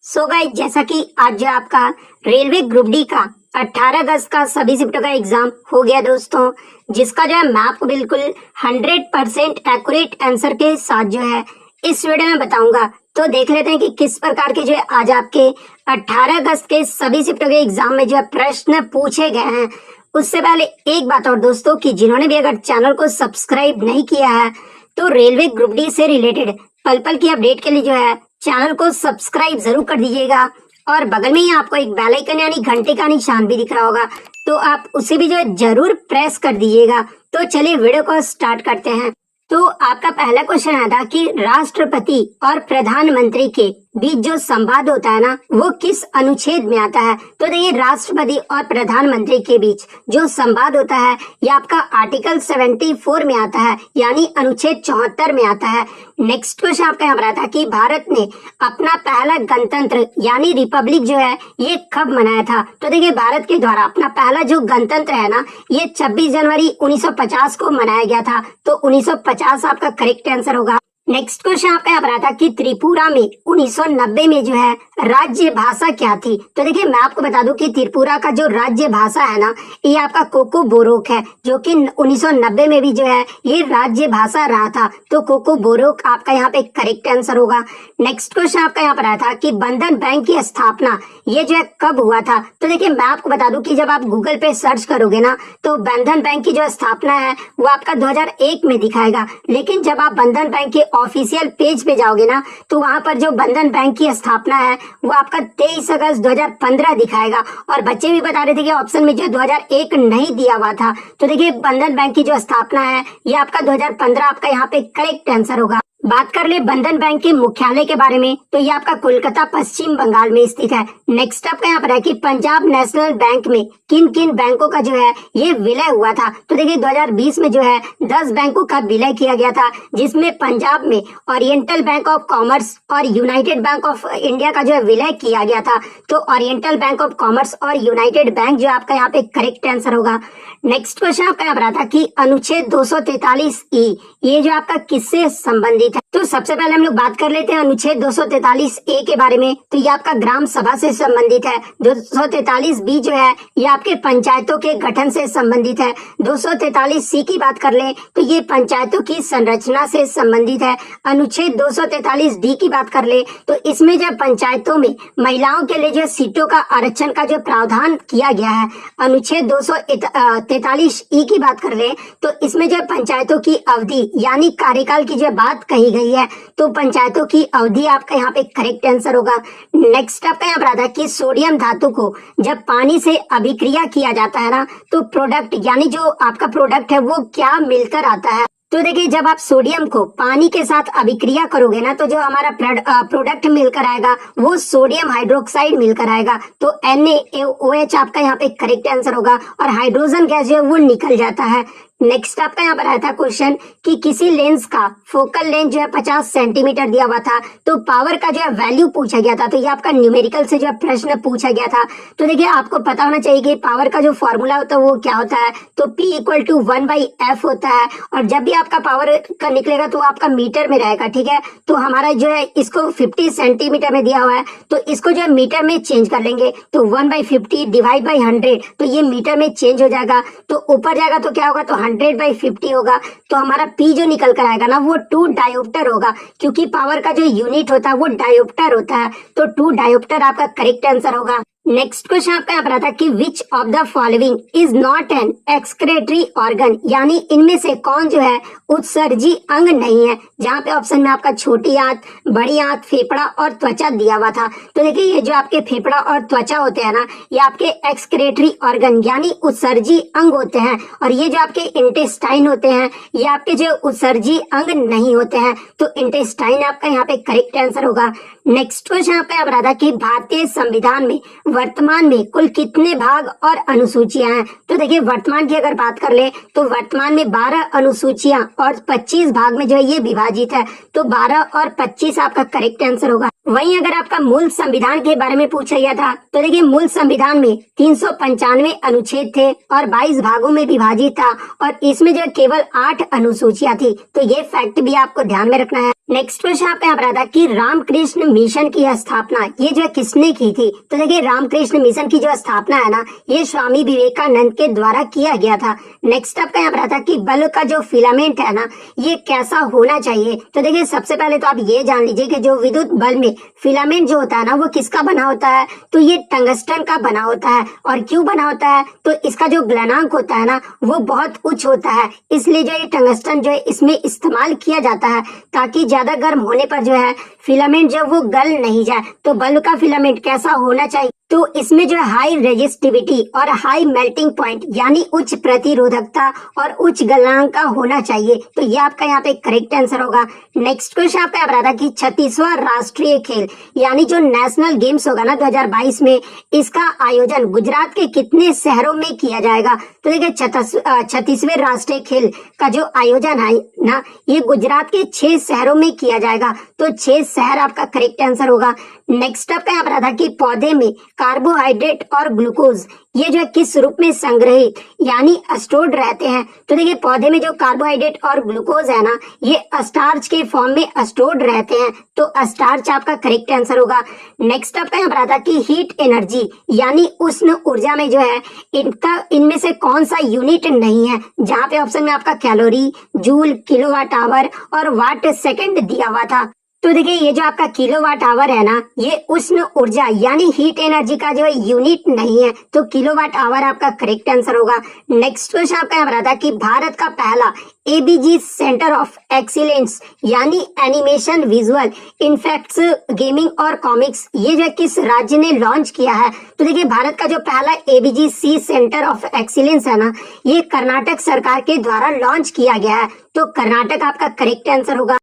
So guys, जैसा कि आज जो आपका रेलवे ग्रुप डी का 18 अगस्त का सभी शिफ्टों का एग्जाम हो गया दोस्तों, जिसका जो है मैं आपको बिल्कुल 100% एक्यूरेट आंसर के साथ जो है इस वीडियो में बताऊंगा। तो देख लेते हैं कि किस प्रकार के जो है आज आपके 18 अगस्त के सभी शिफ्टों के एग्जाम में जो है प्रश्न पूछे गए हैं। उससे पहले एक बात और दोस्तों, कि जिन्होंने भी अगर चैनल को सब्सक्राइब नहीं किया है तो रेलवे ग्रुप डी से रिलेटेड पल पल की अपडेट के लिए जो है चैनल को सब्सक्राइब जरूर कर दीजिएगा। और बगल में ही आपको एक बेल आइकन यानी घंटे का निशान भी दिख रहा होगा, तो आप उसे भी जो है जरूर प्रेस कर दीजिएगा। तो चलिए वीडियो को स्टार्ट करते हैं। तो आपका पहला क्वेश्चन आया था कि राष्ट्रपति और प्रधानमंत्री के बीच जो संवाद होता है ना, वो किस अनुच्छेद में आता है। तो देखिए, राष्ट्रपति और प्रधानमंत्री के बीच जो संवाद होता है ये आपका आर्टिकल 74 में आता है, यानी अनुच्छेद 74 में आता है। नेक्स्ट क्वेश्चन आपका यहाँ पर आता है कि भारत ने अपना पहला गणतंत्र यानी रिपब्लिक जो है ये कब मनाया था। तो देखिए, भारत के द्वारा अपना पहला जो गणतंत्र है ना, ये 26 जनवरी 1950 को मनाया गया था। तो 1950 आपका करेक्ट आंसर होगा। नेक्स्ट क्वेश्चन आपका यहाँ पर आता है कि त्रिपुरा में 1990 में जो है राज्य भाषा क्या थी। तो देखिए, मैं आपको बता दूं कि त्रिपुरा का जो राज्य भाषा है ना, ये आपका कोको बोरोक है, जो कि 1990 में भी जो है ये राज्य भाषा रहा था। तो कोको बोरोक आपका यहाँ पे करेक्ट आंसर होगा। नेक्स्ट क्वेश्चन आपका यहाँ पर आया था कि बंधन बैंक की स्थापना ये जो है कब हुआ था। तो देखिए, मैं आपको बता दूं कि जब आप गूगल पे सर्च करोगे ना, तो बंधन बैंक की जो स्थापना है वो आपका 2001 में दिखाएगा। लेकिन जब आप बंधन बैंक के ऑफिशियल पेज पे जाओगे ना, तो वहां पर जो बंधन बैंक की स्थापना है वो आपका 23 अगस्त 2015 दिखाएगा। और बच्चे भी बता रहे थे कि ऑप्शन में जो 2001 नहीं दिया हुआ था। तो देखिए, बंधन बैंक की जो स्थापना है ये आपका 2015 आपका यहाँ पे करेक्ट आंसर होगा। बात कर ले बंधन बैंक के मुख्यालय के बारे में, तो ये आपका कोलकाता पश्चिम बंगाल में स्थित है। नेक्स्ट आपका यहाँ पर है कि पंजाब नेशनल बैंक में किन किन बैंकों का जो है ये विलय हुआ था। तो देखिए, 2020 में जो है 10 बैंकों का विलय किया गया था, जिसमें पंजाब में ओरिएंटल बैंक ऑफ कॉमर्स और यूनाइटेड बैंक ऑफ इंडिया का जो है विलय किया गया था। तो ओरिएंटल बैंक ऑफ कॉमर्स और यूनाइटेड बैंक जो आपका यहाँ पे करेक्ट आंसर होगा। नेक्स्ट क्वेश्चन आपका यहाँ पर आता कि अनुच्छेद 243E ये जो आपका किससे संबंधित है। तो सबसे पहले हम लोग बात कर लेते हैं अनुच्छेद 243A के बारे में। तो ये आपका ग्राम सभा से संबंधित है। 243B जो है ये आपके पंचायतों के गठन से संबंधित है। 243C की बात कर ले तो ये पंचायतों की संरचना से संबंधित है। अनुच्छेद 243D की बात कर ले तो इसमें जो पंचायतों में महिलाओं के लिए जो सीटों का आरक्षण का जो प्रावधान किया गया है। अनुच्छेद 243E की बात कर ले तो इसमें जो पंचायतों की अवधि यानी कार्यकाल की जो बात कही गई है। तो पंचायतों की अवधि आपका यहाँ पे करेक्ट आंसर होगा। नेक्स्ट आपका यहाँ पर आता है कि सोडियम धातु को जब पानी से अभिक्रिया किया जाता है ना, तो प्रोडक्ट यानी जो आपका प्रोडक्ट है वो क्या मिलकर आता है। तो देखिए, जब आप सोडियम को पानी के साथ अभिक्रिया करोगे ना, तो जो हमारा प्रोडक्ट मिलकर आएगा वो सोडियम हाइड्रोक्साइड मिलकर आएगा। तो NaOH आपका यहाँ पे करेक्ट आंसर होगा। और हाइड्रोजन गैस जो है वो निकल जाता है। नेक्स्ट आपका यहाँ पर आया था क्वेश्चन कि किसी लेंस का फोकल लेंथ जो है 50 सेंटीमीटर दिया हुआ था, तो पावर का जो है वैल्यू पूछा गया था। तो ये आपका न्यूमेरिकल से जो है प्रश्न पूछा गया था। तो देखिए, आपको पता होना चाहिए कि पावर का जो फॉर्मूला होता है वो क्या होता है। तो P = 1/F होता है। और जब भी आपका पावर का निकलेगा तो आपका मीटर में रहेगा, ठीक है। तो हमारा जो है इसको 50 सेंटीमीटर में दिया हुआ है, तो इसको जो है मीटर में चेंज कर लेंगे। तो 1/50 डिवाइड बाई 100, तो ये मीटर में चेंज हो जाएगा। तो ऊपर जाएगा तो क्या होगा, तो 100/50 होगा। तो हमारा P जो निकल कर आएगा ना वो 2 डायोप्टर होगा, क्योंकि पावर का जो यूनिट होता है वो डायोप्टर होता है। तो 2 डायोप्टर आपका करेक्ट आंसर होगा। नेक्स्ट क्वेश्चन आपका यहाँ पर आता है कि which of the following is not an excretory organ, यानी इनमें से कौन जो है उत्सर्जी अंग नहीं है। जहाँ पे ऑप्शन में आपका छोटी आंत, बड़ी आंत, फेफड़ा और त्वचा दिया हुआ था। तो देखिए, ये जो आपके फेफड़ा और त्वचा होते हैं ना, ये आपके एक्सक्रेटरी ऑर्गन यानी उत्सर्जी अंग होते हैं। और ये जो आपके इंटेस्टाइन होते हैं ये आपके जो उत्सर्जी अंग नहीं होते हैं। तो इंटेस्टाइन आपका यहाँ पे करेक्ट आंसर होगा। नेक्स्ट क्वेश्चन आपका यहाँ पर आता है कि भारतीय संविधान में वर्तमान में कुल कितने भाग और अनुसूचियां हैं? तो देखिए वर्तमान की अगर बात कर ले तो वर्तमान में 12 अनुसूचियां और 25 भाग में जो है ये विभाजित है। तो 12 और 25 आपका करेक्ट आंसर होगा। वहीं अगर आपका मूल संविधान के बारे में पूछा गया था तो देखिए मूल संविधान में 395 अनुच्छेद थे और 22 भागों में विभाजित था और इसमें जो केवल 8 अनुसूचियां थी। तो ये फैक्ट भी आपको ध्यान में रखना है। नेक्स्ट क्वेश्चन आपका यहाँ पर आता है कि रामकृष्ण मिशन की स्थापना ये जो किसने की थी? तो देखिए रामकृष्ण मिशन की जो स्थापना है ना ये स्वामी विवेकानंद के द्वारा किया गया था। नेक्स्ट आपका यहाँ पर आता है कि बल्ब का जो फिलामेंट है ना ये कैसा होना चाहिए? तो देखिए सबसे पहले तो आप ये जान लीजिए कि जो विद्युत बल्ब में फिलामेंट जो होता है ना वो किसका बना होता है? तो ये टंगस्टन का बना होता है। और क्यों बना होता है? तो इसका जो गलनांक होता है ना वो बहुत उच्च होता है, इसलिए जो ये टंगस्टन जो है इसमें इस्तेमाल किया जाता है ताकि ज्यादा गर्म होने पर जो है फिलामेंट जो वो गल नहीं जाए। तो बल्ब का फिलामेंट कैसा होना चाहिए? तो इसमें जो है हाई रेजिस्टिविटी और हाई मेल्टिंग पॉइंट यानी उच्च प्रतिरोधकता और उच्च गलनांक का होना चाहिए। तो ये आपका यहाँ पे करेक्ट आंसर होगा। नेक्स्ट क्वेश्चन आपका यहाँ था कि 36वां राष्ट्रीय खेल यानी जो नेशनल गेम्स होगा ना 2022 में इसका आयोजन गुजरात के कितने शहरों में किया जाएगा? तो देखिए 36वें राष्ट्रीय खेल का जो आयोजन है ना ये गुजरात के 6 शहरों में किया जाएगा। तो 6 शहर आपका करेक्ट आंसर होगा। नेक्स्ट आपका यहाँ पर था कि पौधे में कार्बोहाइड्रेट और ग्लूकोज ये जो है किस रूप में संग्रहित यानी स्टोर्ड रहते हैं? तो देखिए पौधे में जो कार्बोहाइड्रेट और ग्लूकोज है ना ये स्टार्च के फॉर्म में स्टोर्ड रहते हैं। तो स्टार्च आपका करेक्ट आंसर होगा। नेक्स्ट आपका यहाँ पर था कि हीट एनर्जी यानी उष्ण ऊर्जा में जो है इनमें से कौन सा यूनिट नहीं है? जहाँ पे ऑप्शन में आपका कैलोरी, जूल, किलोवाट आवर और वाट सेकंड दिया हुआ था। तो देखिए ये जो आपका किलोवाट आवर है ना ये उष्ण ऊर्जा यानी हीट एनर्जी का जो है यूनिट नहीं है। तो किलोवाट आवर आपका करेक्ट आंसर होगा। नेक्स्ट क्वेश्चन आपका यहाँ था कि भारत का पहला एबीजी सेंटर ऑफ एक्सीलेंस यानी एनिमेशन, विजुअल इफेक्ट्स, गेमिंग और कॉमिक्स ये जो किस राज्य ने लॉन्च किया है? तो देखिए भारत का जो पहला ABG C centre of excellence है ना ये कर्नाटक सरकार के द्वारा लॉन्च किया गया है। तो कर्नाटक आपका करेक्ट आंसर होगा।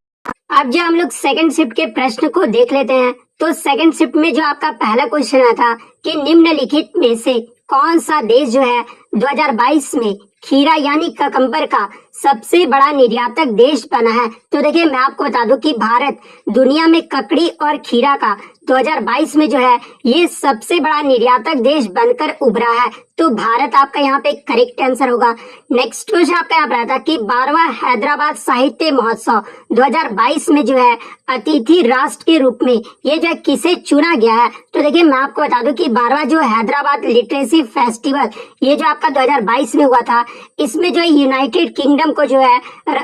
अब जो हम लोग सेकंड शिफ्ट के प्रश्न को देख लेते हैं तो सेकंड शिफ्ट में जो आपका पहला क्वेश्चन आया था कि निम्नलिखित में से कौन सा देश जो है 2022 में खीरा यानी ककंबर का सबसे बड़ा निर्यातक देश बना है? तो देखिए मैं आपको बता दूं कि भारत दुनिया में ककड़ी और खीरा का 2022 में जो है ये सबसे बड़ा निर्यातक देश बनकर उभरा है। तो भारत आपका यहाँ पे करेक्ट आंसर होगा। नेक्स्ट क्वेश्चन आपका यहाँ पर था कि 12वां हैदराबाद साहित्य महोत्सव 2022 में जो है अतिथि राष्ट्र के रूप में ये जो है किसे चुना गया है? तो देखिए मैं आपको बता दूं कि 12वां जो हैदराबाद लिटरेसी फेस्टिवल ये जो आपका 2022 में हुआ था इसमें जो है यूनाइटेड किंगडम को जो है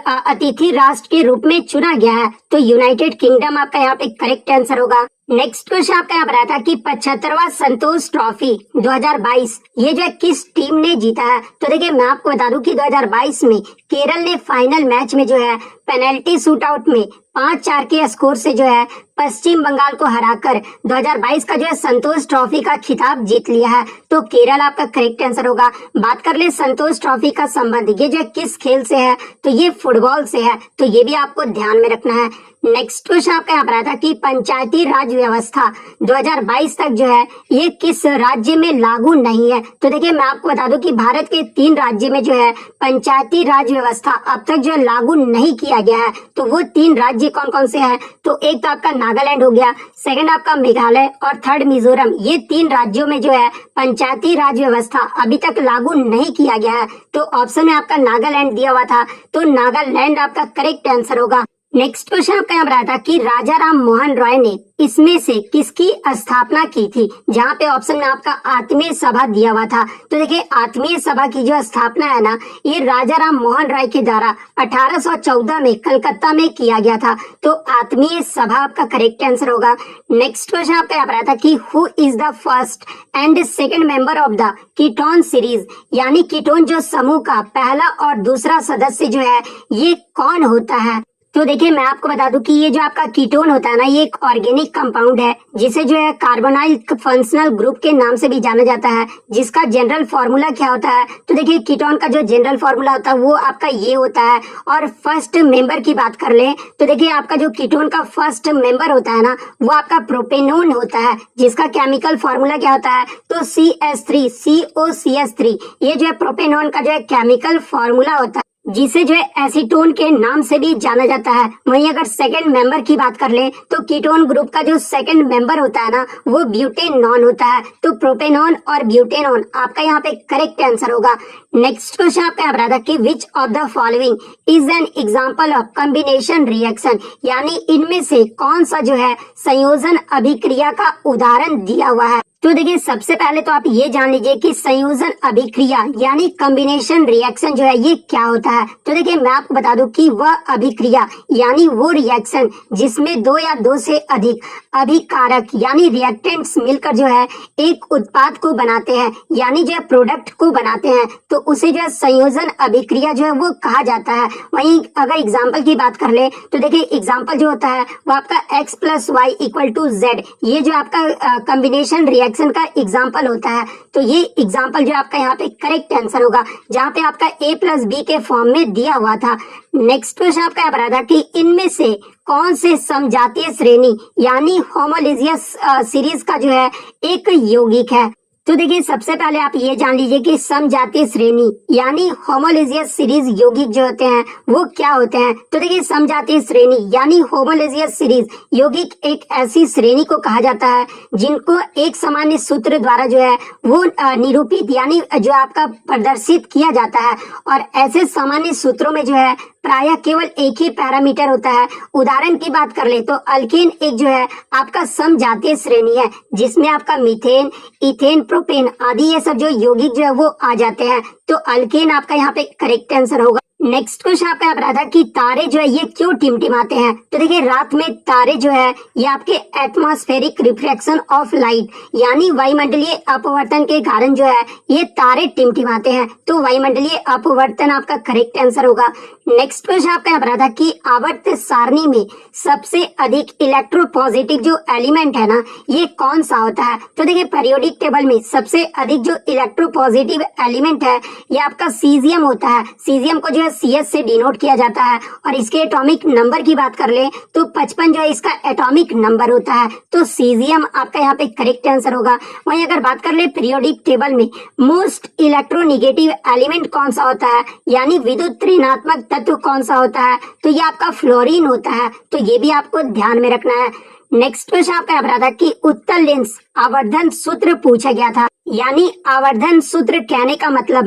अतिथि राष्ट्र के रूप में चुना गया है। तो यूनाइटेड किंगडम आपका यहाँ पे करेक्ट आंसर होगा। नेक्स्ट क्वेश्चन आपका यहाँ पर आया था कि 75वां संतोष ट्रॉफी 2022 ये जो है किस टीम ने जीता है? तो देखिए मैं आपको बता दूं कि 2022 में केरल ने फाइनल मैच में जो है पेनल्टी शूटआउट में 5-4 के स्कोर से जो है पश्चिम बंगाल को हराकर 2022 का जो है संतोष ट्रॉफी का खिताब जीत लिया है। तो केरल आपका करेक्ट आंसर होगा। बात कर ले संतोष ट्रॉफी का संबंध ये जो है किस खेल से है? तो ये फुटबॉल से है। तो ये भी आपको ध्यान में रखना है। नेक्स्ट क्वेश्चन आपका यहाँ पर आया था कि पंचायती राज व्यवस्था 2022 तक जो है ये किस राज्य में लागू नहीं है? तो देखिए मैं आपको बता दूं कि भारत के 3 राज्य में जो है पंचायती राज व्यवस्था अब तक जो है लागू नहीं किया गया है। तो वो 3 राज्य कौन कौन से हैं? तो एक तो आपका नागालैंड हो गया, सेकंड आपका मेघालय और थर्ड मिजोरम। ये 3 राज्यों में जो है पंचायती राज व्यवस्था अभी तक लागू नहीं किया गया है। तो ऑप्शन में आपका नागालैंड दिया हुआ था। तो नागालैंड आपका करेक्ट आंसर होगा। नेक्स्ट क्वेश्चन आपका यहाँ पर आता कि राजा राम मोहन रॉय ने इसमें से किसकी स्थापना की थी? जहाँ पे ऑप्शन में आपका आत्मीय सभा दिया हुआ था। तो देखिए आत्मीय सभा की जो स्थापना है ना ये राजा राम मोहन रॉय के द्वारा 1814 में कलकत्ता में किया गया था। तो आत्मीय सभा आपका करेक्ट आंसर होगा। नेक्स्ट क्वेश्चन आपका यहाँ पर आता कि who is the first and second member of the ketone series यानी कीटोन जो समूह का पहला और दूसरा सदस्य जो है ये कौन होता है? तो देखिए मैं आपको बता दूं कि ये जो आपका कीटोन होता है ना, ये एक ऑर्गेनिक कंपाउंड है जिसे जो है कार्बोनाइल फंक्शनल ग्रुप के नाम से भी जाना जाता है, जिसका जनरल फॉर्मूला क्या होता है। तो देखिए कीटोन का जो जनरल फॉर्मूला होता है वो आपका ये होता है। और फर्स्ट मेंबर की बात कर ले तो देखिए आपका जो कीटोन का फर्स्ट मेंबर होता है ना, वो आपका प्रोपेनोन होता है, जिसका केमिकल फॉर्मूला क्या होता है, तो CH3 COCH3। ये जो है प्रोपेनोन का जो है केमिकल फॉर्मूला होता है, जिसे जो है एसीटोन के नाम से भी जाना जाता है। वहीं अगर सेकंड मेंबर की बात कर ले तो कीटोन ग्रुप का जो सेकंड मेंबर होता है ना, वो ब्यूटेनॉन होता है। तो प्रोपेनॉन और ब्यूटेनॉन आपका यहाँ पे करेक्ट आंसर होगा। नेक्स्ट क्वेश्चन आपका यहाँ पर आता है कि which of the following is an example of combination reaction, यानी इनमें से कौन सा जो है संयोजन अभिक्रिया का उदाहरण दिया हुआ है। तो देखिए सबसे पहले तो आप ये जान लीजिए कि संयोजन अभिक्रिया यानी कॉम्बिनेशन रिएक्शन जो है ये क्या होता है। तो देखिए मैं आपको बता दूं कि वह अभिक्रिया यानी वो रिएक्शन जिसमें दो या दो से अधिक अभिकारक यानी रिएक्टेंट्स मिलकर जो है एक उत्पाद को बनाते हैं, यानी जो है प्रोडक्ट को बनाते हैं, तो उसे जो है संयोजन अभिक्रिया जो है वो कहा जाता है। वहीं अगर एग्जाम्पल की बात कर ले तो देखिए एग्जाम्पल जो होता है वो आपका x + y = z, ये जो आपका कॉम्बिनेशन रिएक्शन का एग्जाम्पल होता है। तो ये एग्जाम्पल जो आपका यहाँ पे करेक्ट आंसर होगा, जहाँ पे आपका a + b के फॉर्म में दिया हुआ था। नेक्स्ट क्वेश्चन आपका यहाँ पर था कि इनमें से कौन से समजातीय श्रेणी यानी होमोलिजियस सीरीज का जो है एक यौगिक है। तो देखिए सबसे पहले आप ये जान लीजिए कि समजातीय श्रेणी यानी होमोलिजियस सीरीज यौगिक जो होते हैं वो क्या होते हैं। तो देखिए समजातीय श्रेणी यानी होमोलिजियस सीरीज यौगिक एक ऐसी श्रेणी को कहा जाता है जिनको एक सामान्य सूत्र द्वारा जो है वो निरूपित यानी जो आपका प्रदर्शित किया जाता है। और ऐसे सामान्य सूत्रों में जो है प्रायः केवल एक ही पैरामीटर होता है। उदाहरण की बात कर ले तो अल्केन एक जो है आपका समजातीय श्रेणी है, जिसमें आपका मीथेन, इथेन, प्रोपेन आदि ये सब जो यौगिक जो है वो आ जाते हैं। तो अल्केन आपका यहाँ पे करेक्ट आंसर होगा। नेक्स्ट क्वेश्चन आपका यहाँ था कि तारे जो है ये क्यों टिमटिमाते हैं। तो देखिए रात में तारे जो है ये आपके एटमॉस्फेरिक रिफ्लेक्शन ऑफ लाइट यानी वायुमंडलीय अपवर्तन के कारण जो है ये तारे टिमटिमाते हैं। तो वायुमंडलीय अपवर्तन आपका करेक्ट आंसर होगा। नेक्स्ट क्वेश्चन आपका यहाँ था कि आवर्त सारणी में सबसे अधिक इलेक्ट्रोपॉजिटिव जो एलिमेंट है ना, ये कौन सा होता है। तो देखिए पीरियोडिक टेबल में सबसे अधिक जो इलेक्ट्रोपॉजिटिव एलिमेंट है ये आपका सीजियम होता है। सीजियम को जो है CH से डिनोट किया जाता है। और इसके एटॉमिक नंबर की बात कर ले तो 55 जो है इसका एटॉमिक नंबर होता है। तो सीजियम आपका यहाँ पे करेक्ट आंसर होगा। वहीं अगर बात कर ले पीरियोडिक टेबल में मोस्ट इलेक्ट्रोनिगेटिव एलिमेंट कौन सा होता है यानी विद्युत ऋणात्मक तत्व कौन सा होता है, तो ये आपका फ्लोरीन होता है। तो ये भी आपको ध्यान में रखना है। नेक्स्ट क्वेश्चन आपका यहाँ पर था कि उत्तल लेंस आवर्धन सूत्र पूछा गया था, यानी आवर्धन सूत्र कहने का मतलब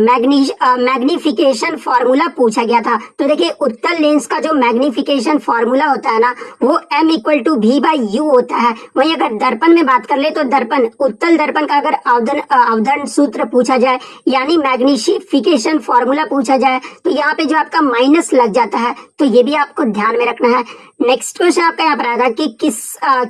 मैग्निफिकेशन फॉर्मूला पूछा गया था। तो देखिए उत्तल लेंस का जो मैग्निफिकेशन फॉर्मूला होता है ना, वो m = v/u होता है। वहीं अगर दर्पण में बात कर ले तो दर्पण उत्तल दर्पण का अगर अवधन सूत्र पूछा जाए यानी मैग्निफिकेशन फॉर्मूला पूछा जाए तो यहाँ पे जो आपका माइनस लग जाता है। तो ये भी आपको ध्यान में रखना है। नेक्स्ट क्वेश्चन आपका यहाँ पर आया था कि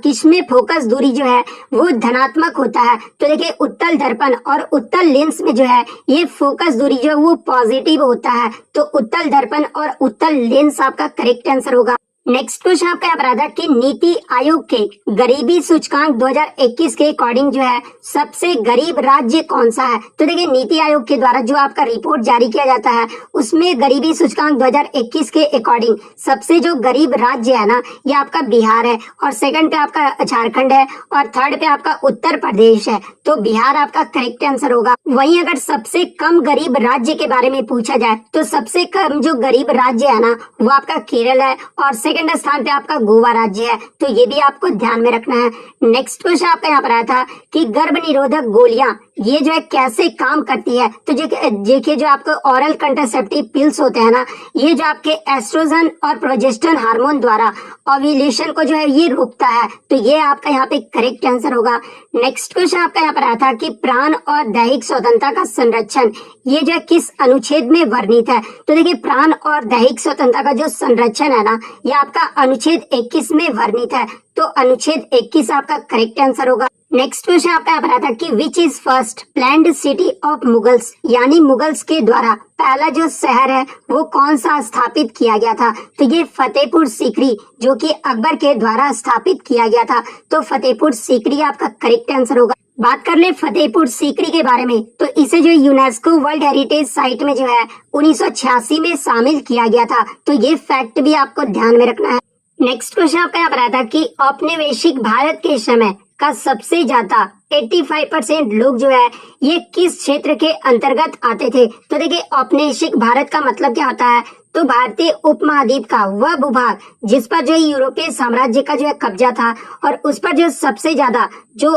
किस में फोकस दूरी जो है वो धनात्मक होता है। तो देखिए उत्तल दर्पण और उत्तल लेंस में जो है ये फोकस दूरी जो है वो पॉजिटिव होता है। तो उत्तल दर्पण और उत्तल लेंस आपका करेक्ट आंसर होगा। नेक्स्ट क्वेश्चन आपका यहाँ पर आता है कि नीति आयोग के गरीबी सूचकांक 2021 के अकॉर्डिंग जो है सबसे गरीब राज्य कौन सा है। तो देखिए नीति आयोग के द्वारा जो आपका रिपोर्ट जारी किया जाता है उसमें गरीबी सूचकांक 2021 के अकॉर्डिंग सबसे जो गरीब राज्य है ना, ये आपका बिहार है। और सेकंड पे आपका झारखंड है और थर्ड पे आपका उत्तर प्रदेश है। तो बिहार आपका करेक्ट आंसर होगा। वहीं अगर सबसे कम गरीब राज्य के बारे में पूछा जाए तो सबसे कम जो गरीब राज्य है ना, वो आपका केरल है और सेकंड स्थान पे आपका गोवा राज्य है। तो ये भी आपको ध्यान में रखना है। नेक्स्ट क्वेश्चन आपका यहाँ पर आया था कि गर्भ निरोधक गोलियां ये जो है कैसे काम करती है। तो देखिए जो आपको ओरल कंट्रासेप्टिव पिल्स होते हैं ना, ये जो आपके एस्ट्रोजन और प्रोजेस्टेरोन हार्मोन द्वारा ओव्यूलेशन को जो है ये रोकता है। तो ये आपका यहाँ पे करेक्ट आंसर होगा। नेक्स्ट क्वेश्चन आपका यहाँ पर आया था कि प्राण और दैहिक स्वतंत्रता का संरक्षण ये जो है किस अनुच्छेद में वर्णित है। तो देखिए प्राण और दैहिक स्वतंत्रता का जो संरक्षण है ना, ये आपका अनुच्छेद 21 में वर्णित है। तो अनुच्छेद 21 आपका करेक्ट आंसर होगा। नेक्स्ट क्वेश्चन आपका यहाँ पर आता है कि which is first planned city of Mughals, यानी मुगल्स के द्वारा पहला जो शहर है वो कौन सा स्थापित किया गया था। तो ये फतेहपुर सीकरी जो कि अकबर के द्वारा स्थापित किया गया था। तो फतेहपुर सीकरी आपका करेक्ट आंसर होगा। बात कर ले फतेहपुर सीकरी के बारे में, तो इसे जो यूनेस्को वर्ल्ड हेरिटेज साइट में जो है 1986 में शामिल किया गया था। तो ये फैक्ट भी आपको ध्यान में रखना है। नेक्स्ट क्वेश्चन आपका यहाँ पर आता है कि औपनिवेशिक भारत के समय का सबसे ज्यादा 85% लोग जो है ये किस क्षेत्र के अंतर्गत आते थे। तो देखिए औपनिवेशिक भारत का मतलब क्या होता है, तो भारतीय उपमहाद्वीप का वह भूभाग जिस पर जो यूरोपीय साम्राज्य का जो है कब्जा था और उस पर जो सबसे ज्यादा जो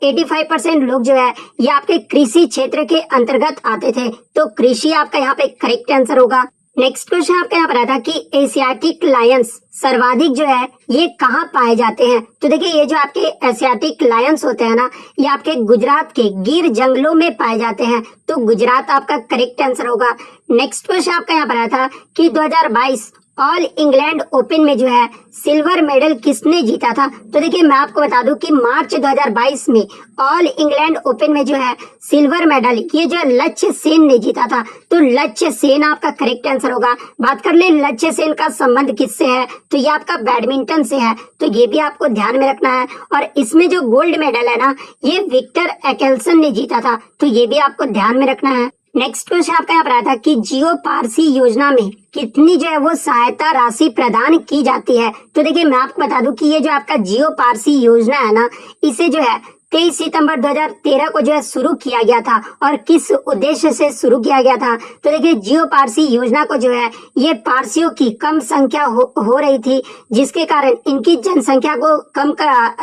85% लोग जो है ये आपके कृषि क्षेत्र के अंतर्गत आते थे। तो कृषि आपका यहाँ पे करेक्ट आंसर होगा। नेक्स्ट क्वेश्चन आपका यहाँ पर आता है कि एशियाटिक लायंस सर्वाधिक जो है ये कहाँ पाए जाते हैं। तो देखिए ये जो आपके एशियाटिक लायंस होते हैं ना ये आपके गुजरात के गिर जंगलों में पाए जाते हैं। तो गुजरात आपका करेक्ट आंसर होगा। नेक्स्ट क्वेश्चन आपका यहाँ पर आया था कि 2022 ऑल इंग्लैंड ओपन में जो है सिल्वर मेडल किसने जीता था। तो देखिए मैं आपको बता दूं कि मार्च 2022 में ऑल इंग्लैंड ओपन में जो है सिल्वर मेडल ये जो लक्ष्य सेन ने जीता था। तो लक्ष्य सेन आपका करेक्ट आंसर होगा। बात कर ले लक्ष्य सेन का संबंध किससे है, तो ये आपका बैडमिंटन से है। तो ये भी आपको ध्यान में रखना है। और इसमें जो गोल्ड मेडल है ना ये विक्टर एक्सेल्सन ने जीता था। तो ये भी आपको ध्यान में रखना है। नेक्स्ट क्वेश्चन आपका यहाँ पर आया था कि जियो पारसी योजना में कितनी जो है वो सहायता राशि प्रदान की जाती है। तो देखिए मैं आपको बता दूं कि ये जो आपका जियो पारसी योजना है ना इसे जो है 23 सितंबर 2013 को जो है शुरू किया गया था। और किस उद्देश्य से शुरू किया गया था, तो देखिए जियो पारसी योजना को जो है ये पारसियों की कम संख्या हो रही थी, जिसके कारण इनकी जनसंख्या को कम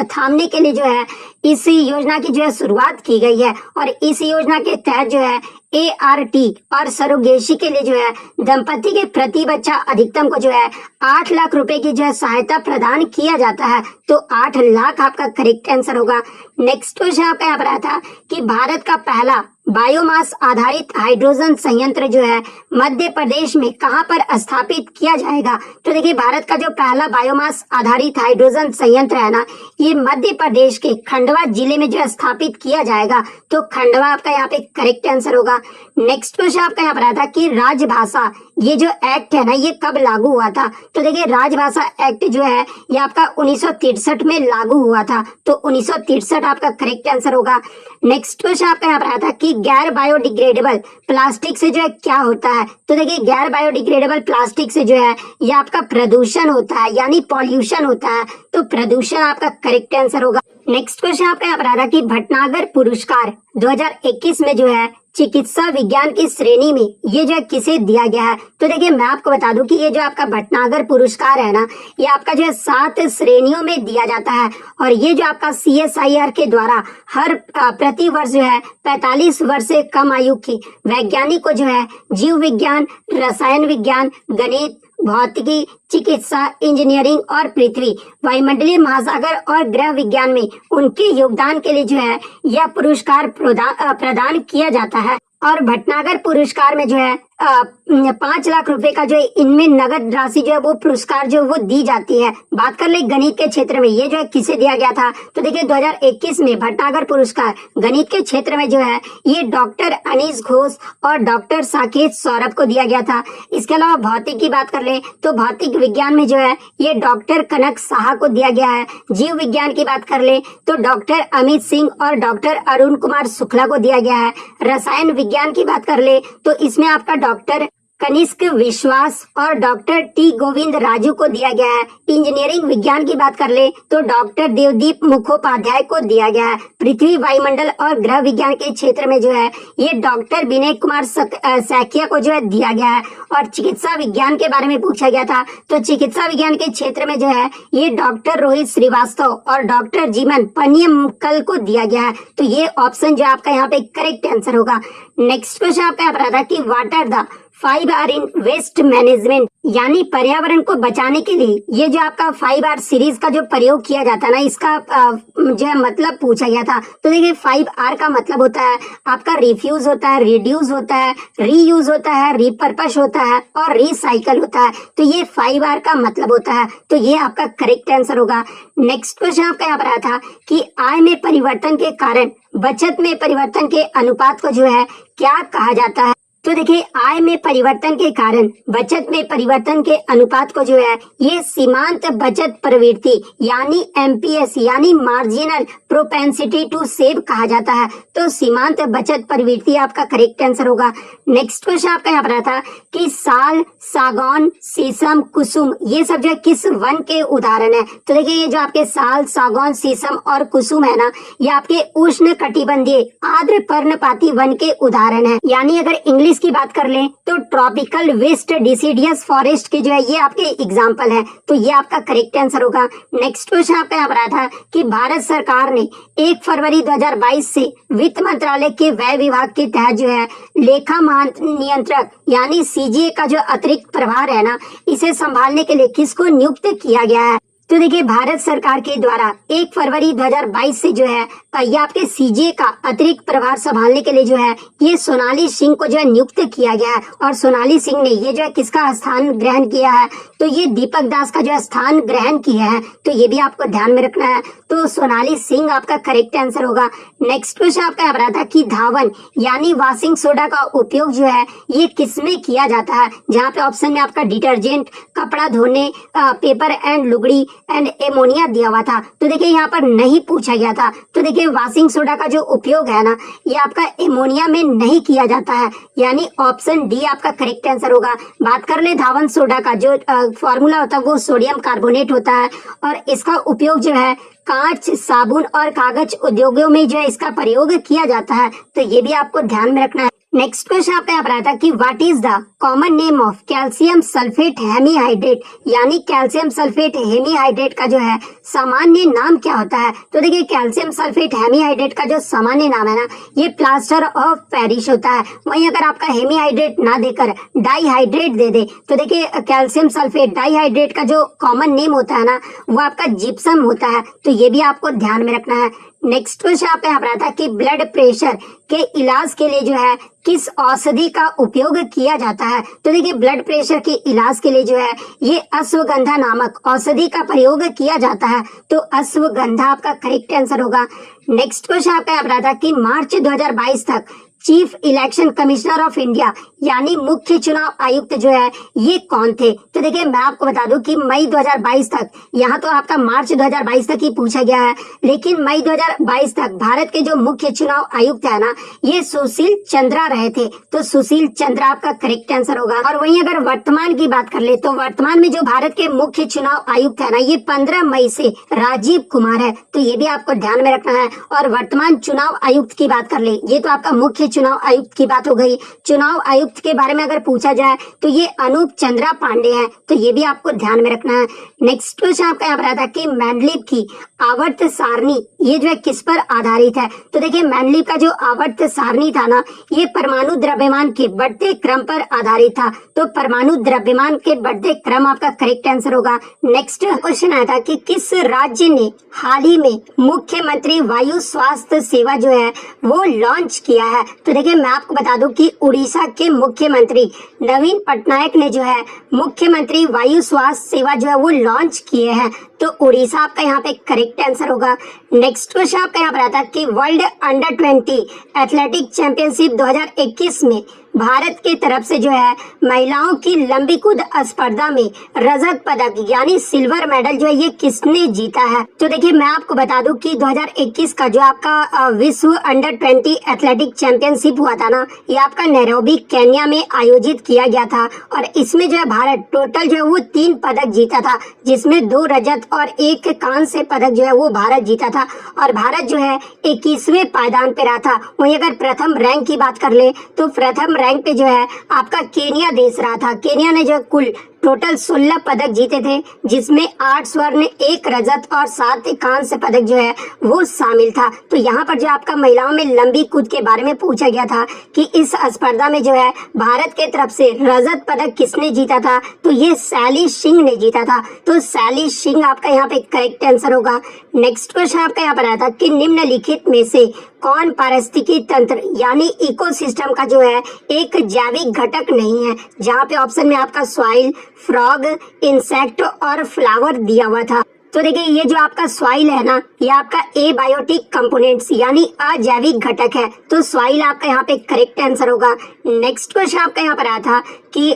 थामने के लिए जो है इस योजना की जो है शुरुआत की गई है। और इस योजना के तहत जो है ART और सरोगेसी के लिए जो है दंपति के प्रति बच्चा अधिकतम को जो है 8 लाख रुपए की जो है सहायता प्रदान किया जाता है। तो 8 लाख आपका करेक्ट आंसर होगा। नेक्स्ट क्वेश्चन आपका यहाँ पर आया था कि भारत का पहला बायोमास आधारित हाइड्रोजन संयंत्र जो है मध्य प्रदेश में कहां पर स्थापित किया जाएगा। तो देखिए भारत का जो पहला बायोमास आधारित हाइड्रोजन संयंत्र है ना ये मध्य प्रदेश के खंडवा जिले में जो है स्थापित किया जाएगा। तो खंडवा आपका यहाँ पे करेक्ट आंसर होगा। नेक्स्ट क्वेश्चन आपका यहाँ पर आया था कि राजभाषा ये जो एक्ट है ना ये कब लागू हुआ था। तो देखिए राजभाषा एक्ट जो है ये आपका 1963 में लागू हुआ था। तो 1963 आपका करेक्ट आंसर होगा। नेक्स्ट क्वेश्चन आपका यहाँ पर आया था कि गैर बायोडिग्रेडेबल प्लास्टिक से जो है क्या होता है। तो देखिए गैर बायोडिग्रेडेबल प्लास्टिक से जो है ये आपका प्रदूषण होता है, यानी पॉल्यूशन होता है। तो प्रदूषण आपका करेक्ट आंसर होगा। नेक्स्ट क्वेश्चन आपका यहाँ पर आ रहा कि भटनागर पुरस्कार 2021 में जो है चिकित्सा विज्ञान की श्रेणी में ये जो है किसे दिया गया है। तो देखिए मैं आपको बता दूं कि ये जो आपका भटनागर पुरस्कार है ना ये आपका जो है 7 श्रेणियों में दिया जाता है। और ये जो आपका CSIR के द्वारा हर प्रति वर्ष जो है 45 वर्ष से कम आयु की वैज्ञानिक को जो है जीव विज्ञान, रसायन विज्ञान, गणित, भौतिकी, चिकित्सा, इंजीनियरिंग और पृथ्वी, वायुमंडलीय, महासागर और ग्रह विज्ञान में उनके योगदान के लिए जो है यह पुरस्कार प्रदान किया जाता है। और भटनागर पुरस्कार में जो है 5 लाख रुपए का जो है इनमें नगद राशि जो है वो पुरस्कार जो वो दी जाती है। बात कर ले गणित के क्षेत्र में ये जो है किसे दिया गया था। तो देखिए 2021 में भटनागर पुरस्कार गणित के क्षेत्र में जो है ये डॉक्टर अनीस घोष और डॉक्टर साकेत सौरभ को दिया गया था। इसके अलावा भौतिक की बात कर ले तो भौतिक विज्ञान में जो है ये डॉक्टर कनक साहा को दिया गया है। जीव विज्ञान की बात कर ले तो डॉक्टर अमित सिंह और डॉक्टर अरुण कुमार शुक्ला को दिया गया है। रसायन विज्ञान की बात कर ले तो इसमें आपका डॉक्टर कनिष्क विश्वास और डॉक्टर टी गोविंद राजू को दिया गया है। इंजीनियरिंग विज्ञान की बात कर ले तो डॉक्टर देवदीप मुखोपाध्याय को दिया गया है। पृथ्वी, वायुमंडल और ग्रह विज्ञान के क्षेत्र में जो है ये डॉक्टर विनय कुमार सैकिया को जो है दिया गया है। और चिकित्सा विज्ञान के बारे में पूछा गया था तो चिकित्सा विज्ञान के क्षेत्र में जो है ये डॉक्टर रोहित श्रीवास्तव और डॉक्टर जीवन पनियमकल को दिया गया है। तो ये ऑप्शन जो आपका यहाँ पे करेक्ट आंसर होगा। नेक्स्ट क्वेश्चन आपका यहाँ पर आता है कि water the 5R in waste management, यानी पर्यावरण को बचाने के लिए ये जो आपका 5R सीरीज का जो प्रयोग किया जाता है ना, इसका जो है मतलब पूछा गया था। तो देखिए 5R का मतलब होता है आपका रिफ्यूज होता है, रिड्यूस होता है, रीयूज होता है, रिपर्पस होता है और रिसाइकल होता है। तो ये 5R का मतलब होता है। तो ये आपका करेक्ट आंसर होगा। नेक्स्ट क्वेश्चन आपका यहाँ पर आया था कि आय में परिवर्तन के कारण बचत में परिवर्तन के अनुपात को जो है क्या कहा जाता है। तो देखिए आय में परिवर्तन के कारण बचत में परिवर्तन के अनुपात को जो है ये सीमांत बचत प्रवृत्ति यानी एमपीएस यानी मार्जिनल प्रोपेंसिटी टू सेव कहा जाता है। तो सीमांत बचत प्रवृत्ति आपका करेक्ट आंसर होगा। नेक्स्ट क्वेश्चन आपका यहाँ पर था कि साल, सागौन, शीशम, कुसुम ये सब जो है किस वन के उदाहरण है। तो देखिए ये जो आपके साल, सागौन, शीशम और कुसुम है ना, ये आपके उष्ण कटिबंधीय आर्द्र पर्णपाती वन के उदाहरण है। यानी अगर इंग्लिश की बात कर लें तो ट्रॉपिकल वेस्ट डिसीडियस फॉरेस्ट के जो है ये आपके एग्जाम्पल है। तो ये आपका करेक्ट आंसर होगा। नेक्स्ट क्वेश्चन आपका यहाँ पर आया था कि भारत सरकार ने 1 फरवरी 2022 से वित्त मंत्रालय के व्यय विभाग के तहत जो है लेखा महानियंत्रक यानी सीजीए का जो अतिरिक्त प्रभार है ना, इसे संभालने के लिए किसको नियुक्त किया गया है। तो देखिए भारत सरकार के द्वारा 1 फरवरी 2022 से जो है ये आपके सीजे का अतिरिक्त प्रभार संभालने के लिए जो है ये सोनाली सिंह को जो है नियुक्त किया गया है। और सोनाली सिंह ने ये जो है किसका स्थान ग्रहण किया है, तो ये दीपक दास का जो है स्थान ग्रहण किया है। तो ये भी आपको ध्यान में रखना है। तो सोनाली सिंह आपका करेक्ट आंसर होगा। नेक्स्ट क्वेश्चन आपका यहाँ पर आता है कि धावन यानी वॉशिंग सोडा का उपयोग जो है ये किसमें किया जाता है। जहाँ पे ऑप्शन में आपका डिटर्जेंट, कपड़ा धोने, पेपर एंड लुगड़ी एंड एमोनिया दिया हुआ था। तो देखिए यहाँ पर नहीं पूछा गया था। तो देखिए वॉशिंग सोडा का जो उपयोग है ना, ये आपका एमोनिया में नहीं किया जाता है, यानी ऑप्शन डी आपका करेक्ट आंसर होगा। बात कर ले धावन सोडा का जो फॉर्मूला होता है वो सोडियम कार्बोनेट होता है और इसका उपयोग जो है कांच, साबुन और कागज उद्योगों में जो है इसका प्रयोग किया जाता है। तो ये भी आपको ध्यान में रखना है। नेक्स्ट क्वेश्चन आपका यहाँ पर आता है कि what is the common name of calcium sulphate hemihydrate, यानी कैल्शियम सल्फेट हेमीहाइड्रेट का जो है सामान्य नाम क्या होता है। तो देखिए कैल्शियम सल्फेट हेमीहाइड्रेट का जो सामान्य नाम है ना, ये प्लास्टर ऑफ पेरिस होता है। वहीं अगर आपका हेमीहाइड्रेट ना देकर डाईहाइड्रेट दे दे तो देखिए कैल्शियम सल्फेट डाईहाइड्रेट का जो कॉमन नेम होता है ना, वो आपका जिप्सम होता है। तो ये भी आपको ध्यान में रखना है। नेक्स्ट क्वेश्चन आपका यहाँ पर आता है कि ब्लड प्रेशर के इलाज के लिए जो है किस औषधि का उपयोग किया जाता है। तो देखिए ब्लड प्रेशर के इलाज के लिए जो है ये अश्वगंधा नामक औषधि का प्रयोग किया जाता है। तो अश्वगंधा आपका करेक्ट आंसर होगा। नेक्स्ट क्वेश्चन आपका यहाँ पर आता है कि मार्च 2022 तक chief election commissioner of India यानी मुख्य चुनाव आयुक्त जो है ये कौन थे। तो देखिए मैं आपको बता दूं कि मई 2022 तक, यहाँ तो आपका मार्च 2022 तक ही पूछा गया है, लेकिन मई 2022 तक भारत के जो मुख्य चुनाव आयुक्त है ना, ये सुशील चंद्रा रहे थे। तो सुशील चंद्रा आपका करेक्ट आंसर होगा। और वहीं अगर वर्तमान की बात कर ले तो वर्तमान में जो भारत के मुख्य चुनाव आयुक्त है ना, ये 15 मई से राजीव कुमार है। तो ये भी आपको ध्यान में रखना है। और वर्तमान चुनाव आयुक्त की बात कर ले, ये तो आपका मुख्य चुनाव आयुक्त की बात हो गई। चुनाव आयुक्त के बारे में अगर पूछा जाए तो ये अनूप चंद्रा पांडे हैं। तो ये भी आपको ध्यान में रखना है। नेक्स्ट क्वेश्चन आपका यहाँ पर आता है कि मेंडलीव की आवर्त सारणी ये जो है किस पर आधारित है। तो देखिए मेंडलीव का जो आवर्त सारणी था ना, ये परमाणु द्रव्यमान के बढ़ते क्रम पर आधारित था। तो परमाणु द्रव्यमान के बढ़ते क्रम आपका करेक्ट आंसर होगा। नेक्स्ट क्वेश्चन आया था कि किस राज्य ने हाल ही में मुख्यमंत्री वायु स्वास्थ्य सेवा जो है वो लॉन्च किया है। तो देखिए मैं आपको बता दूं कि उड़ीसा के मुख्यमंत्री नवीन पटनायक ने जो है मुख्यमंत्री वायु स्वास्थ्य सेवा जो है वो लॉन्च किए हैं। तो उड़ीसा आपका यहाँ पे करेक्ट आंसर होगा। नेक्स्ट क्वेश्चन आपका यहाँ पर आता है कि वर्ल्ड अंडर 20 एथलेटिक चैंपियनशिप 2021 में भारत की तरफ से जो है महिलाओं की लंबी कूद स्पर्धा में रजत पदक यानी सिल्वर मेडल जो है ये किसने जीता है। तो देखिए मैं आपको बता दूं कि 2021 का जो आपका विश्व अंडर 20 एथलेटिक चैंपियनशिप हुआ था ना, ये आपका नैरोबी केन्या में आयोजित किया गया था। और इसमें जो है भारत टोटल जो है वो 3 पदक जीता था, जिसमें 2 रजत और 1 कांस्य पदक जो है वो भारत जीता था। और भारत जो है 21वें पायदान पे रहा था। वहीं अगर प्रथम रैंक की बात कर ले तो प्रथम रैंक पे जो है आपका केनिया देश रहा था। केनिया ने जो कुल टोटल 16 पदक जीते थे, जिसमें 8 स्वर्ण, 1 रजत और 7 कांस्य पदक जो है वो शामिल था। तो यहाँ पर जो आपका महिलाओं में लंबी कूद के बारे में पूछा गया था कि इस स्पर्धा में जो है भारत के तरफ से रजत पदक किसने जीता था, तो ये सैली सिंह ने जीता था। तो सैली सिंह आपका यहाँ पे करेक्ट आंसर होगा। नेक्स्ट क्वेश्चन आपका यहाँ पर आया था कि निम्नलिखित में से कौन पारिस्थितिकी तंत्र यानी इकोसिस्टम का जो है एक जैविक घटक नहीं है, जहाँ पे ऑप्शन में आपका सॉइल, फ्रॉग, इंसेक्ट और फ्लावर दिया हुआ था। तो देखिए ये जो आपका सॉइल है ना, ये आपका एबायोटिक कंपोनेंट्स यानी अजैविक घटक है। तो सॉइल आपका यहाँ पे करेक्ट आंसर होगा। नेक्स्ट क्वेश्चन आपका यहाँ पर आया था कि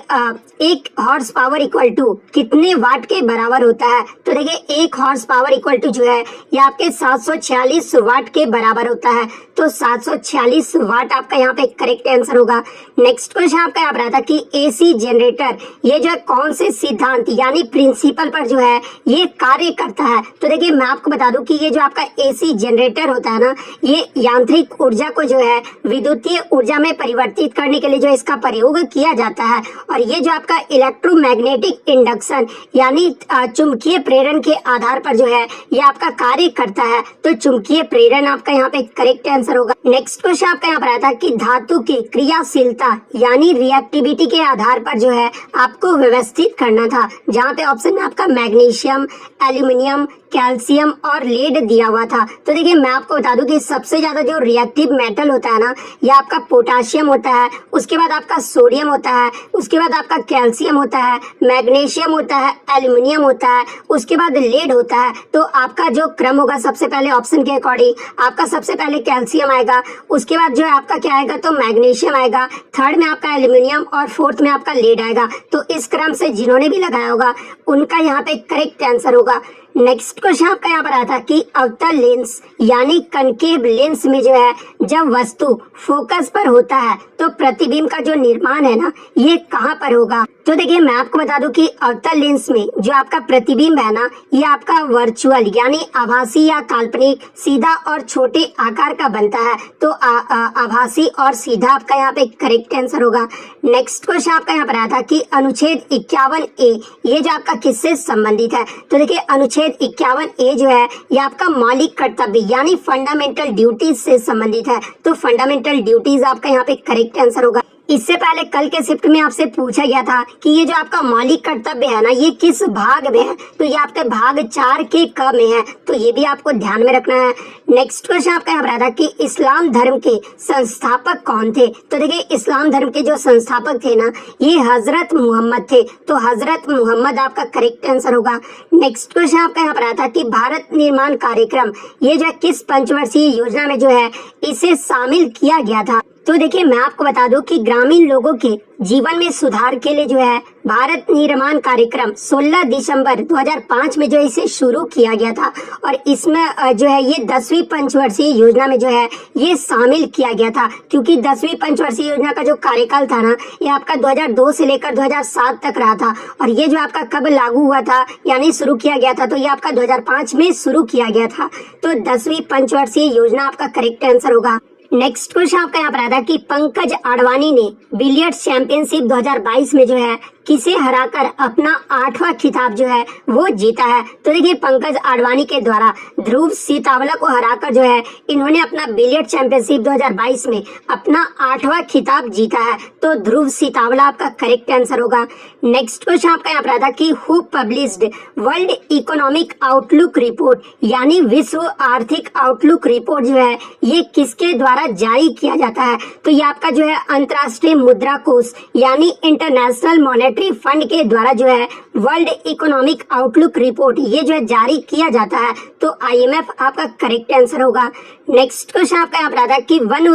1 हॉर्स पावर इक्वल टू कितने वाट के बराबर होता है। तो देखिए 1 हॉर्स पावर इक्वल टू जो है ये आपके 746 वाट के बराबर होता है। तो 746 वाट आपका यहाँ पे करेक्ट आंसर होगा। नेक्स्ट क्वेश्चन आपका यहाँ पर आया था कि एसी जनरेटर ये जो है कौन से सिद्धांत यानी प्रिंसिपल पर जो है ये कार्य करता है। तो देखिए मैं आपको बता दूं कि ये जो आपका एसी जनरेटर होता है ना, ये यांत्रिक ऊर्जा को जो है विद्युतीय ऊर्जा में परिवर्तित करने के लिए जो इसका प्रयोग किया जाता है। और ये जो आपका इलेक्ट्रोमैग्नेटिक इंडक्शन यानी चुंबकीय प्रेरण के आधार पर जो है ये आपका कार्य करता है। तो चुंबकीय प्रेरण आपका यहाँ पे करेक्ट आंसर होगा। नेक्स्ट क्वेश्चन आपका यहाँ पर आया था कि धातु की क्रियाशीलता यानी रिएक्टिविटी के आधार पर जो है आपको व्यवस्थित करना था, जहाँ पे ऑप्शन में आपका मैग्नीशियम, एल्यूमिनियम, कैल्शियम और लेड दिया हुआ था। तो देखिए मैं आपको बता दूं कि सबसे ज्यादा जो रिएक्टिव मेटल होता है ना, ये आपका पोटाशियम होता है, उसके बाद आपका सोडियम होता है, उसके बाद आपका कैल्शियम होता है, मैग्नीशियम होता है, एल्यूमिनियम होता है, उसके बाद लेड होता है। तो आपका जो क्रम होगा सबसे पहले ऑप्शन के अकॉर्डिंग आपका सबसे पहले कैल्शियम आएगा, उसके बाद जो है आपका क्या आएगा तो मैग्नीशियम आएगा, थर्ड में आपका एल्यूमिनियम और फोर्थ में आपका लेड आएगा। तो इस क्रम से जिन्होंने भी लगाया होगा उनका यहाँ पे करेक्ट आंसर होगा। नेक्स्ट क्वेश्चन आपका यहाँ पर आता है कि अवतल लेंस यानी कनकेव लेंस में जो है जब वस्तु फोकस पर होता है तो प्रतिबिंब का जो निर्माण है ना ये कहाँ पर होगा। तो देखिए मैं आपको बता दूं कि अवतल लेंस में जो आपका प्रतिबिंब है ना ये आपका वर्चुअल यानी आभासी या काल्पनिक, सीधा और छोटे आकार का बनता है। तो आभासी और सीधा आपका यहाँ पे करेक्ट आंसर होगा। नेक्स्ट क्वेश्चन आपका यहाँ पर आया था कि अनुच्छेद 51A ये जो आपका किससे संबंधित है। तो देखिए अनुच्छेद 51A जो है ये आपका मौलिक कर्तव्य यानी फंडामेंटल ड्यूटीज से संबंधित है। तो फंडामेंटल ड्यूटीज आपका यहाँ पे करेक्ट आंसर होगा। इससे पहले कल के शिफ्ट में आपसे पूछा गया था कि ये जो आपका मौलिक कर्तव्य है ना ये किस भाग में है। तो ये आपके भाग 4 के क में है, तो ये भी आपको ध्यान में रखना है। नेक्स्ट क्वेश्चन आपका यहाँ पर था कि इस्लाम धर्म के संस्थापक कौन थे। तो देखिए इस्लाम धर्म के जो संस्थापक थे ना ये हजरत मोहम्मद थे। तो हजरत मोहम्मद आपका करेक्ट आंसर होगा। नेक्स्ट क्वेश्चन आपका यहाँ पर था कि भारत निर्माण कार्यक्रम ये जो किस पंचवर्षीय योजना में जो है इसे शामिल किया गया था। तो देखिए मैं आपको बता दूं कि ग्रामीण लोगों के जीवन में सुधार के लिए जो है भारत निर्माण कार्यक्रम 16 दिसंबर 2005 में जो इसे शुरू किया गया था। और इसमें जो है ये 10वीं पंचवर्षीय योजना में जो है ये शामिल किया गया था, क्योंकि 10वीं पंचवर्षीय योजना का जो कार्यकाल था ना ये आपका 2002 से लेकर 2007 तक रहा था। और ये जो आपका कब लागू हुआ था यानी शुरू किया गया था तो ये आपका 2005 में शुरू किया गया था। तो 10वीं पंचवर्षीय योजना आपका करेक्ट आंसर होगा। नेक्स्ट क्वेश्चन आपका यहाँ पर आता है कि पंकज आडवाणी ने बिलियर्ड्स चैंपियनशिप 2022 में जो है किसे हराकर अपना 8वां खिताब जो है वो जीता है। तो देखिए पंकज आडवाणी के द्वारा ध्रुव सीतावला को हराकर जो है इन्होंने अपना बिलियर्ड चैंपियनशिप 2022 में अपना 8वां खिताब जीता है। तो ध्रुव सीतावला आपका करेक्ट आंसर होगा। नेक्स्ट क्वेश्चन आपका यहाँ पर आता है कि who published world economic outlook report यानी विश्व आर्थिक आउटलुक रिपोर्ट जो है ये किसके द्वारा जारी किया जाता है। तो ये आपका जो है अंतर्राष्ट्रीय मुद्रा कोष यानी इंटरनेशनल मॉनेटरी फंड के द्वारा जो है वर्ल्ड इकोनॉमिक आउटलुक रिपोर्ट ये जो है जारी किया जाता है। तो IMF आपका करेक्ट आंसर होगा। नेक्स्ट क्वेश्चन आपका यहाँ पर आता है कि वन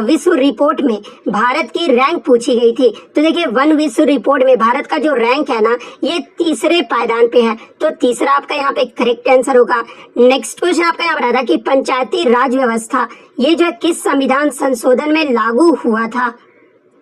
विश्व रिपोर्ट में भारत की रैंक पूछी गई थी। तो देखिए वन विश्व रिपोर्ट में भारत का जो रैंक है ना ये तीसरे पायदान पे है। तो तीसरा आपका यहाँ पे करेक्ट आंसर होगा। नेक्स्ट क्वेश्चन आपका यहाँ पर आता है कि पंचायती राज व्यवस्था ये जो है किस संविधान संशोधन में लागू हुआ था।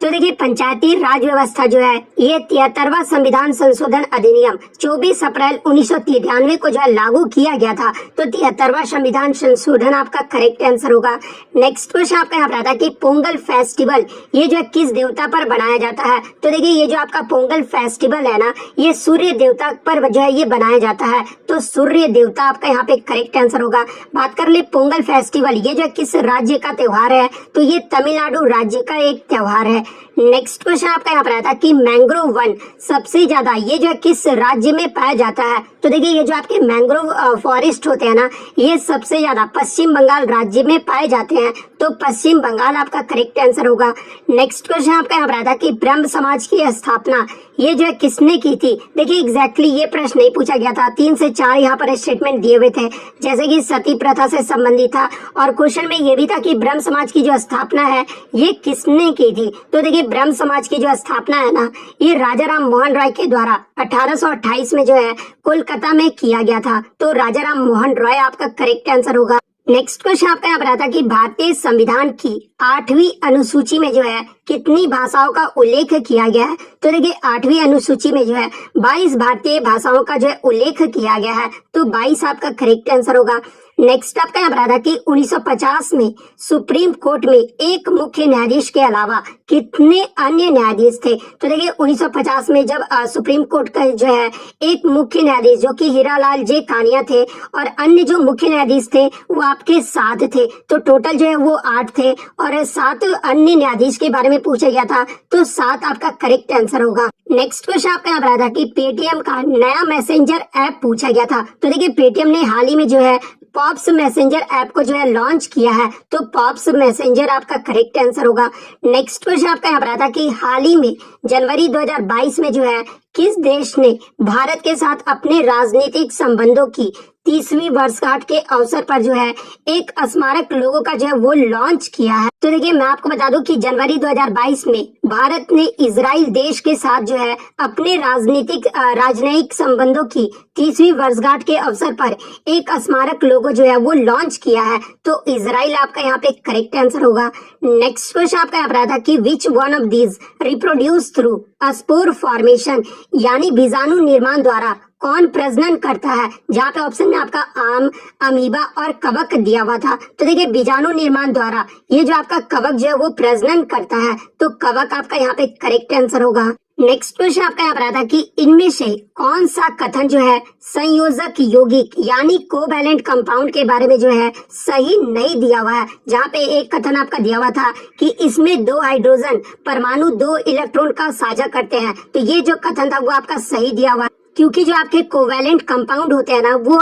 तो देखिए पंचायती राज व्यवस्था जो है ये 73वां संविधान संशोधन अधिनियम 24 अप्रैल 1993 को जो है लागू किया गया था। तो 73वां संविधान संशोधन आपका करेक्ट आंसर होगा। नेक्स्ट क्वेश्चन आपका यहाँ पर आता है कि पोंगल फेस्टिवल ये जो है किस देवता पर बनाया जाता है। तो देखिए ये जो आपका पोंगल फेस्टिवल है ना ये सूर्य देवता पर जो है ये बनाया जाता है। तो सूर्य देवता आपका यहाँ पे करेक्ट आंसर होगा। बात कर ले पोंगल फेस्टिवल ये जो है किस राज्य का त्योहार है। तो ये तमिलनाडु राज्य का एक त्योहार है। नेक्स्ट क्वेश्चन आपका यहाँ पर आता है कि मैंग्रोव वन सबसे ज्यादा ये जो है किस राज्य में पाया जाता है। तो देखिए ये जो आपके मैंग्रोव फॉरेस्ट होते हैं ना ये सबसे ज्यादा पश्चिम बंगाल राज्य में पाए जाते हैं। तो पश्चिम बंगाल आपका करेक्ट आंसर होगा। नेक्स्ट क्वेश्चन आपका यहाँ पर आता है कि ब्रह्म समाज की स्थापना ये जो है किसने की थी। देखिए एग्जैक्टली ये प्रश्न नहीं पूछा गया था, 3 से 4 यहाँ पर स्टेटमेंट दिए हुए थे जैसे कि सती प्रथा से संबंधित था और क्वेश्चन में ये भी था कि ब्रह्म समाज की जो स्थापना है ये किसने की थी। तो देखिए ब्रह्म समाज की जो स्थापना है ना ये राजा राम मोहन राय के द्वारा 1828 में जो है कोलकाता में किया गया था। तो राजा राम मोहन राय आपका करेक्ट आंसर होगा। नेक्स्ट क्वेश्चन आपका यहाँ पर आता है कि भारतीय संविधान की 8वीं अनुसूची में जो है कितनी भाषाओं का उल्लेख किया गया है। तो देखिए 8वीं अनुसूची में जो है 22 भारतीय भाषाओं का जो है उल्लेख किया गया है। तो 22 आपका करेक्ट आंसर होगा। नेक्स्ट आपका यहाँ पर आता है कि 1950 में सुप्रीम कोर्ट में एक मुख्य न्यायाधीश के अलावा कितने अन्य न्यायाधीश थे। तो देखिए 1950 में जब सुप्रीम कोर्ट का जो है एक मुख्य न्यायाधीश जो कि हीरालाल जे कानिया थे और अन्य जो मुख्य न्यायाधीश थे वो आपके 7 थे। तो टोटल जो है वो 8 थे और 7 अन्य न्यायाधीश के बारे में पूछा गया था। तो 7 आपका करेक्ट आंसर होगा। नेक्स्ट क्वेश्चन आपका यहाँ पर आता है कि पेटीएम का नया मैसेंजर ऐप पूछा गया था। तो देखिए पेटीएम ने हाल ही में जो है पॉप्स मैसेंजर ऐप को जो है लॉन्च किया है। तो पॉप्स मैसेंजर आपका करेक्ट आंसर होगा। नेक्स्ट क्वेश्चन आपका यहाँ पर आता है कि हाल ही में जनवरी 2022 में जो है किस देश ने भारत के साथ अपने राजनीतिक संबंधों की 30वीं वर्षगांठ के अवसर पर जो है एक स्मारक लोगो का जो है वो लॉन्च किया है। तो देखिए मैं आपको बता दूं कि जनवरी 2022 में भारत ने इजराइल देश के साथ जो है अपने राजनयिक संबंधों की 30वीं वर्षगांठ के अवसर पर एक स्मारक लोगो जो है वो लॉन्च किया है। तो इजराइल आपका यहाँ पे करेक्ट आंसर होगा। नेक्स्ट क्वेश्चन आपका यहाँ पर आता है कि which one of these reproduce through spore formation यानी बीजाणु निर्माण द्वारा कौन प्रजनन करता है। जहाँ पे ऑप्शन में आपका आम, अमीबा और कवक दिया हुआ था। तो देखिए बीजाणु निर्माण द्वारा ये जो आपका कवक जो है वो प्रजनन करता है। तो कवक आपका यहाँ पे करेक्ट आंसर होगा। नेक्स्ट क्वेश्चन आपका यहाँ पर आता है कि इनमें से कौन सा कथन जो है संयोजक यौगिक यानी कोवैलेंट कंपाउंड के बारे में जो है सही नहीं दिया हुआ है। जहाँ पे एक कथन आपका दिया हुआ था कि इसमें 2 हाइड्रोजन परमाणु 2 इलेक्ट्रॉन का साझा करते हैं। तो ये जो कथन था वो आपका सही दिया हुआ है क्योंकि जो आपके कोवैलेंट कंपाउंड होते हैं ना वो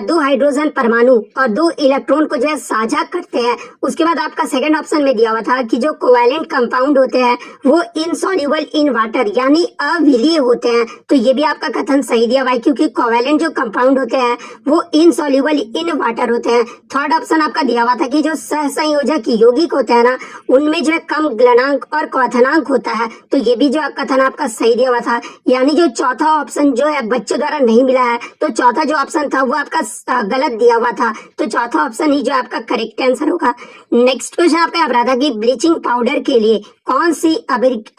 2 हाइड्रोजन परमाणु और 2 इलेक्ट्रॉन को जो है साझा करते हैं। उसके बाद आपका सेकंड ऑप्शन में दिया हुआ था कि जो कोवैलेंट कंपाउंड होते हैं वो इनसॉल्युबल इन वाटर यानी अविलीय होते हैं। तो ये भी आपका कथन सही दिया हुआ है क्योंकि कोवैलेंट जो कंपाउंड होते हैं वो इनसॉल्युबल इन वाटर होते हैं। थर्ड ऑप्शन आपका दिया हुआ था कि जो सहसंयोजक यौगिक होते हैं ना उनमें जो है कम गलनांक और क्वथनांक होता है। तो ये भी जो कथन आपका सही दिया हुआ था। यानी जो चौथा ऑप्शन जो है बच्चों द्वारा नहीं मिला है तो चौथा जो ऑप्शन था वो आपका गलत दिया हुआ था। तो चौथा ऑप्शन ही जो आपका करेक्ट आंसर होगा। नेक्स्ट क्वेश्चन आपका यहाँ पर था कि ब्लीचिंग पाउडर के लिए कौन सी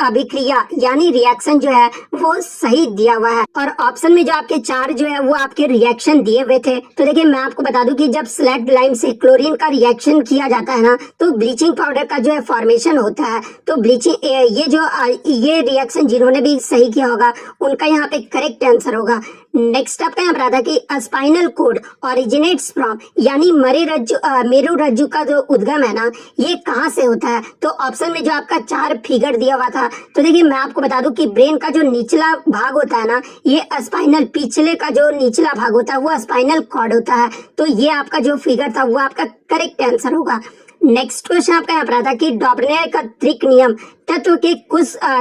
अभिक्रिया यानी रिएक्शन जो है वो सही दिया हुआ है। और ऑप्शन में जो आपके 4 जो है वो आपके रिएक्शन दिए हुए थे। तो देखिए मैं आपको बता दूं कि जब स्लैग्ड लाइम से क्लोरीन का रिएक्शन किया जाता है ना तो ब्लीचिंग पाउडर का जो है फॉर्मेशन होता है। तो ब्लीचिंग ये रिएक्शन जिन्होंने भी सही किया होगा उनका यहाँ पे करेक्ट आंसर होगा। नेक्स्ट आपका यहाँ पर आता कि स्पाइनल कोड ओरिजिनेट्स फ्रॉम यानी मेरु रज्जु का जो उद्गम है ना ये कहाँ से होता है। तो ऑप्शन में जो आपका 4 फिगर दिया हुआ था। तो देखिए मैं आपको बता दूं कि ब्रेन का जो निचला भाग होता है ना ये स्पाइनल पिछले का जो निचला भाग होता है वो स्पाइनल कॉर्ड होता है। तो ये आपका जो फिगर था वो आपका करेक्ट आंसर होगा। नेक्स्ट क्वेश्चन आपका यहाँ पर आता कि डॉबरेनर का त्रिक नियम तत्व के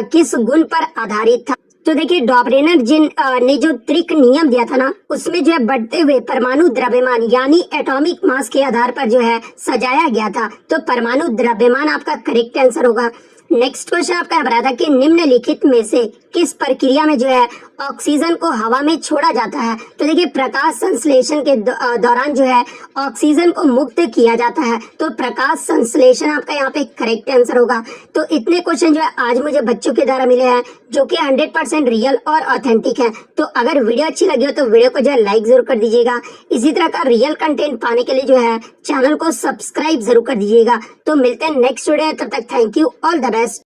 किस गुण पर आधारित था। तो देखिए डॉबरेनर ने जो त्रिक नियम दिया था ना उसमें जो है बढ़ते हुए परमाणु द्रव्यमान यानी एटॉमिक मास के आधार पर जो है सजाया गया था। तो परमाणु द्रव्यमान आपका करेक्ट आंसर होगा। नेक्स्ट क्वेश्चन आपका यहाँ पर आता है कि निम्नलिखित में से किस प्रक्रिया में जो है ऑक्सीजन को हवा में छोड़ा जाता है। तो देखिए प्रकाश संश्लेषण के दौरान जो है ऑक्सीजन को मुक्त किया जाता है। तो प्रकाश संश्लेषण आपका यहाँ पे करेक्ट आंसर होगा। तो इतने क्वेश्चन जो है आज मुझे बच्चों के द्वारा मिले हैं जो कि 100% रियल और ऑथेंटिक है। तो अगर वीडियो अच्छी लगी हो तो वीडियो को जो है लाइक जरूर कर दीजिएगा। इसी तरह का रियल कंटेंट पाने के लिए जो है चैनल को सब्सक्राइब जरूर कर दीजिएगा। तो मिलते हैं नेक्स्ट वीडियो, तब तक thank you, all the best.